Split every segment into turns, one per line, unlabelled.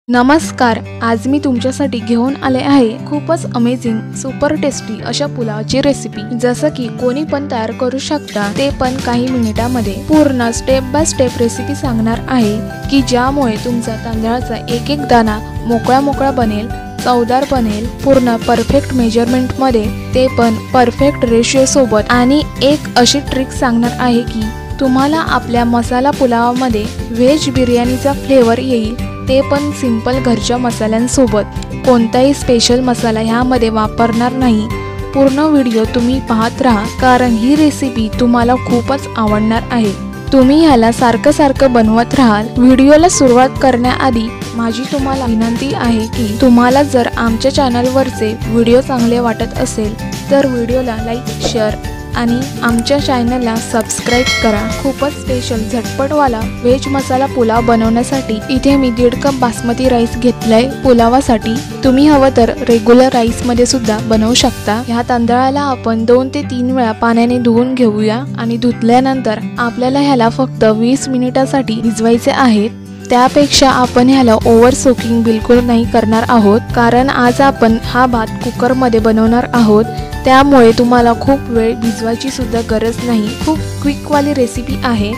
नमस्कार, आज मी तुमच्यासाठी घेऊन आले आहे खूपच अमेझिंग सुपर टेस्टी अशा पुलावाची रेसिपी। जसं की कोणी पण तयार करू शकता, ते पण काही मिनिटांमध्ये। पूर्ण स्टेप बाय स्टेप रेसिपी सांगणार आहे की ज्यामुळे तुमचा तांदळाचा एक एक दाणा मोकळा मोकळा बनेल, चवदार बनेल, पूर्ण परफेक्ट मेजरमेंट मध्ये, ते पण परफेक्ट रेशियो सोबत। आणि एक अशी ट्रिक सांगणार आहे की तुम्हाला आपल्या मसाला पुलावामध्ये व्हेज बिर्याणीचा फ्लेवर येईल, ते पण सिंपल घरच्या मसाल्यांसोबत। कोणताही स्पेशल मसाला ह्यामध्ये वापरणार नाही। पूर्ण व्हिडिओ तुम्ही पाहत राहा, कारण ही रेसिपी तुम्हाला खूपच आवडणार आहे। तुम्ही ह्याला सारखं सारखं बनवत राहाल। व्हिडिओला सुरुवात करण्याआधी माझी तुम्हाला विनंती आहे की तुम्हाला जर आमच्या चॅनलवरचे व्हिडिओ चांगले वाटत असेल तर व्हिडिओला लाईक, शेअर आणि आमच्या चॅनलला सबस्क्राइब करा। खूपच स्पेशल झटपटवाला व्हेज मसाला पुलाव बनवण्यासाठी इथे मी 1.5 कप बासमती राईस घेतलाय पुलावासाठी। तुम्ही हवं तर रेग्युलर राईस मध्ये सुद्धा बनवू शकता। ह्या तांदळाला आपण 2 ते 3 वेळा पाण्याने धुवून घेऊया आणि धुतल्यानंतर आपल्याला ह्याला फक्त 20 मिनिटांसाठी भिजवायचे आहेत। त्यापेक्षा आपण ह्याला ओव्हर सोकिंग बिलकुल नाही करणार आहोत, कारण आज आपण हा भात कुकर मध्ये बनवणार आहोत। त्यामुळे तुम्हाला खूप वेळ भिजवायची सुद्धा गरज नाही। खूप क्विक वाली रेसिपी आहे।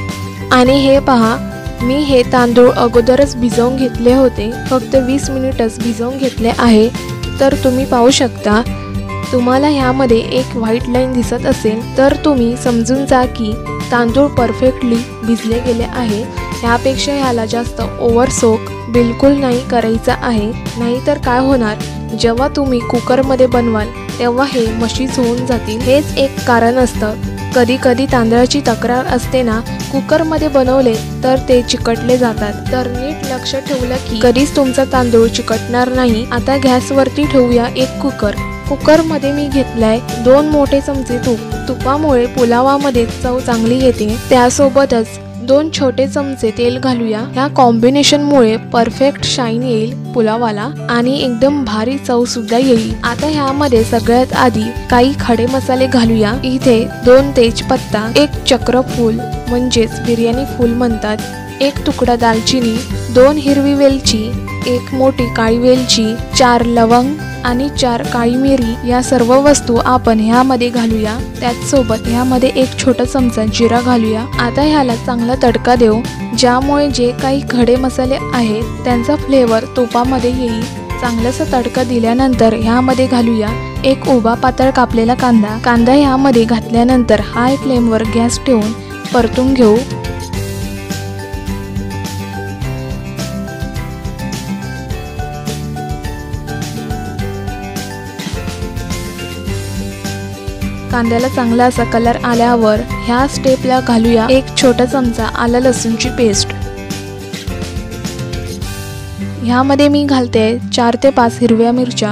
आणि हे पहा, मी हे तांदूळ अगोदरच भिजवून घेतले होते, फक्त 20 मिनिटच भिजवून घेतले आहे। तर तुम्ही पाहू शकता, तुम्हाला ह्यामध्ये एक व्हाईट लाईन दिसत असेल तर तुम्ही समजून जा की तांदूळ परफेक्टली भिजले गेले आहे। ह्यापेक्षा ह्याला जास्त ओव्हर सोक बिलकुल नाही करायचा आहे, नाहीतर काय होणार, जेव्हा तुम्ही कुकरमध्ये बनवाल तेव्हा हे मशीज होऊन जातील। हेच एक कारण असतं। कधी कधी तांदळाची तक्रार असते ना, कुकरमध्ये बनवले तर ते चिकटले जातात। तर नीट लक्ष ठेवलं की कधीच तुमचा तांदूळ चिकटणार नाही। आता गॅसवरती ठेवूया एक कुकर। कुकरमध्ये मी घेतलाय 2 मोठे चमचे तूप। तुपामुळे पुलावामध्ये चव चांगली येते। त्यासोबतच 2 छोटे चमचे तेल घालूया। ह्या कॉम्बिनेशन मुळे परफेक्ट शाईन येईल पुलावाला आणि एकदम भारी चव सुद्धा येईल। आता ह्यामध्ये सगळ्यात आधी काही खडे मसाले घालूया। इथे 2 तेजपत्ता, 1 चक्रफूल म्हणजेच बिर्याणी फूल म्हणतात, 1 तुकडा दालचिनी, 2 हिरवी वेलची, 1 मोठी काळी वेलची, 4 लवंग आणि 4 काळी मिरी, या सर्व वस्तू आपण ह्यामध्ये घालूया। त्याचसोबत ह्यामध्ये 1 छोटा चमचा जिरा घालूया। आता ह्याला चांगला तडका देऊ, ज्यामुळे जे काही खडे मसाले आहेत त्यांचा फ्लेवर तुपामध्ये येईल। चांगलासा तडका दिल्यानंतर ह्यामध्ये घालूया 1 उभा पातळ कापलेला कांदा। कांदा ह्यामध्ये घातल्यानंतर हाय फ्लेमवर गॅस ठेवून परतून घेऊ। कांद्याला चांगला असा कलर आल्यावर ह्या स्टेपला घालूया 1 छोटा चमचा आलं लसूणची पेस्ट। ह्यामध्ये मी घालते 4 ते 5 हिरव्या मिरच्या।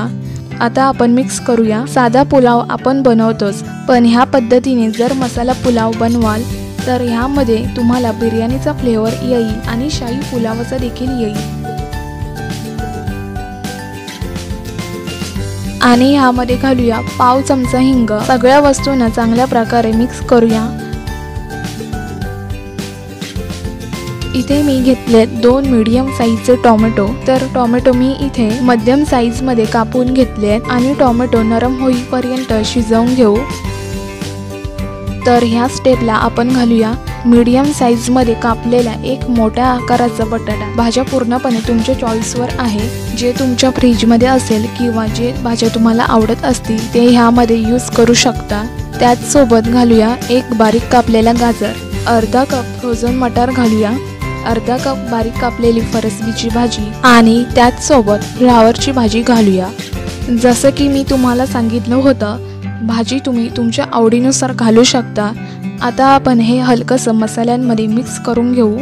आता आपण मिक्स करूया। साधा पुलाव आपण बनवतोच, पण ह्या पद्धतीने जर मसाला पुलाव बनवाल तर ह्यामध्ये तुम्हाला बिर्याणीचा फ्लेवर येईल आणि शाही पुलावाचा देखील येईल। आणि ह्यामध्ये घालूया पाव चमचा हिंग। सगळ्या वस्तूंना चांगल्या प्रकारे मिक्स करूया। इथे मी घेतले 2 मीडियम साईजचे टोमॅटो। तर टोमॅटो मी इथे मध्यम साईज मध्ये कापून घेतले आणि टोमॅटो नरम होईपर्यंत शिजवून घेऊ। तर ह्या स्टेपला आपण घालूया मीडियम साईज मध्ये कापलेला 1 मोठ्या आकाराचा बटाटा। भाज्या पूर्णपणे तुमच्या चॉईसवर आहे, जे तुमच्या फ्रीज मध्ये असेल किंवा जे भाज्या तुम्हाला आवडत असतील ते ह्यामध्ये यूज करू शकता। त्याच सोबत घालूया 1 बारीक कापलेला गाजर, अर्धा कप फ्रोझन मटार घालूया, अर्धा कप बारीक कापलेली फरसबीची भाजी आणि त्याच सोबत फ्लावरची भाजी घालूया। जसं की मी तुम्हाला सांगितलं होतं, भाजी तुम्ही तुमच्या आवडीनुसार घालू शकता। आता आपण हे हलकसं मसाल्यांमध्ये मिक्स करून घेऊ।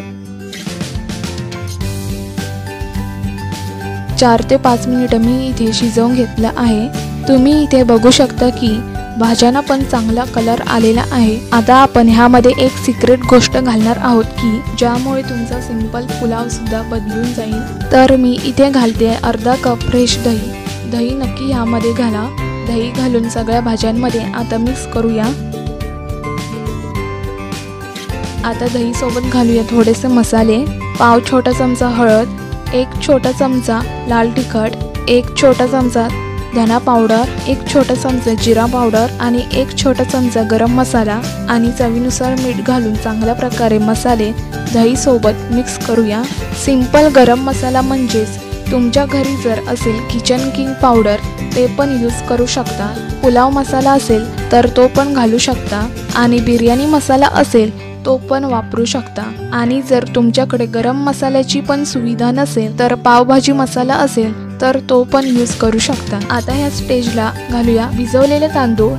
4 ते 5 मिनिटं मी इथे शिजवून घेतलं आहे। तुम्ही इथे बघू शकता की भाज्यांना पण चांगला कलर आलेला आहे। आता आपण ह्यामध्ये एक सिक्रेट गोष्ट घालणार आहोत की ज्यामुळे तुमचा सिंपल पुलाव सुद्धा बदलून जाईल। तर मी इथे घालते अर्धा कप फ्रेश दही। दही नक्की ह्यामध्ये घाला। दही घालून सगळ्या भाज्यांमध्ये आता मिक्स करूया। आता दही सोबत घालूया थोडेसे मसाले, पाव छोटा चमचा हळद, 1 छोटा चमचा लाल तिखट, 1 छोटा चमचा धना पावडर, 1 छोटा चमचा जिरा पावडर आणि 1 छोटा चमचा गरम मसाला आणि चवीनुसार मीठ घालून चांगल्या प्रकारे मसाले दही सोबत मिक्स करूया। सिंपल गरम मसाला म्हणजेच तुमच्या घरी जर असेल किचन किंग पावडर ते पण यूज करू शकता, पुलाव मसाला असेल तर तो पण घालू शकता आणि बिर्याणी मसाला असेल तो पण वापरू शकता। आणि जर तुमच्याकडे गरम मसाल्याची पण सुविधा नसेल तर पावभाजी मसाला असेल तर तो पण यूज करू शकता। आता ह्या स्टेजला घालूया भिजवलेले तांदूळ।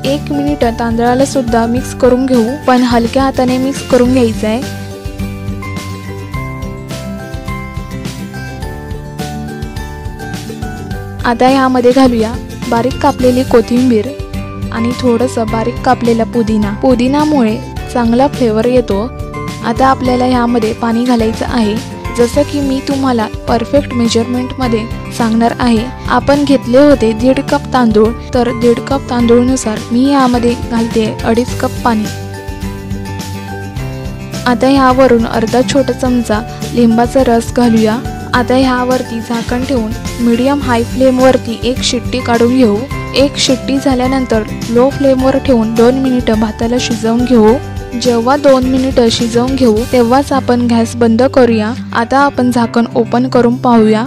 1 मिनिट तांदळाला सुद्धा मिक्स करून घेऊ, पण हलक्या हाताने मिक्स करून घ्यायचं आहे। आता यामध्ये घालूया बारीक कापलेली कोथिंबीर आणि थोडंसं बारीक कापलेला पुदिना। पुदिनामुळे चांगला फ्लेवर येतो। आता आपल्याला यामध्ये पाणी घालायचं आहे, जसं की मी तुम्हाला परफेक्ट मेजरमेंटमध्ये सांगणार आहे। आपण घेतले होते 1.5 कप तांदूळ, तर 1.5 कप तांदूळनुसार मी यामध्ये घालते 2.5 कप पाणी। आता यावरून अर्धा छोटा चमचा लिंबाचा रस घालूया। आता ह्यावरती झाकण ठेवून मीडियम हाय फ्लेमवरती 1 शिट्टी काढून घेऊ। 1 शिट्टी झाल्यानंतर लो फ्लेमवर ठेवून 2 मिनिटं भाताला शिजवून घेऊ। जेव्हा 2 मिनिटं शिजवून घेऊ तेव्हाच आपण गॅस बंद करूया। आता आपण झाकण ओपन करून पाहूया,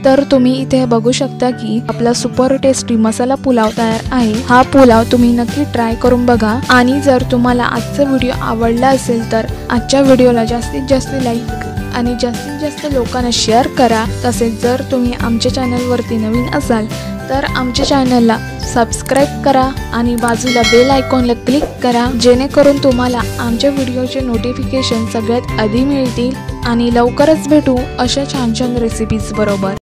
तर तुम्ही इथे बघू शकता की आपला सुपर टेस्टी मसाला पुलाव तयार आहे। हा पुलाव तुम्ही नक्की ट्राय करून बघा आणि जर तुम्हाला आजचा व्हिडिओ आवडला असेल तर आजच्या व्हिडिओला जास्तीत जास्त लाईक आणि जास्तीत जास्त लोकांना शेअर करा। तसेच जर तुम्ही आमच्या चॅनलवरती नवीन असाल तर आमच्या चॅनलला सबस्क्राईब करा आणि बाजूला बेल आयकॉनला क्लिक करा, जेणेकरून तुम्हाला आमच्या व्हिडिओचे नोटिफिकेशन सगळ्यात आधी मिळतील। आणि लवकरच भेटू अशा छान छान रेसिपीज बरोबर।